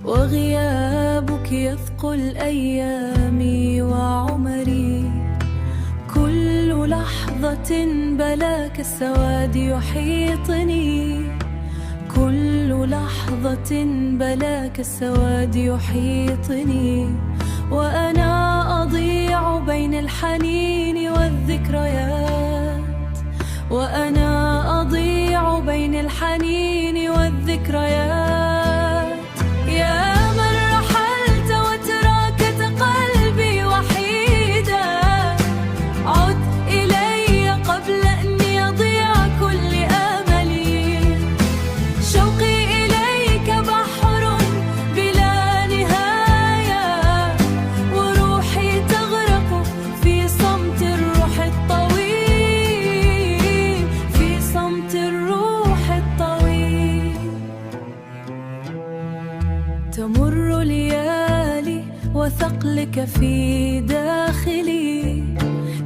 وغيابك يثقل أيامي وعمري. كل لحظة بلاك السواد يحيطني، كل لحظة بلاك السواد يحيطني. وأنا أضيع بين الحنين والذكريات، وأنا أضيع بين الحنين والذكريات. يا من رحلت وتركت قلبي وحيدا، عد إلي قبل أن يضيع كل آملي. شوقي إليك بحر بلا نهاية، وروحي تغرق في صمت الروح الطويل، في صمت الروح الطويل. تمر ليالي وثقلك في داخلي،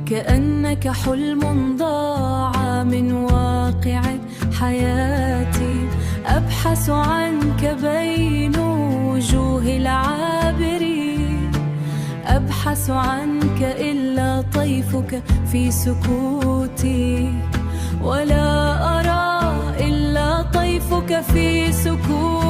كأنك حلم ضاع من واقع حياتي. أبحث عنك بين وجوه العابرين، أبحث عنك إلا طيفك في سكوتي، ولا أرى إلا طيفك في سكوتي.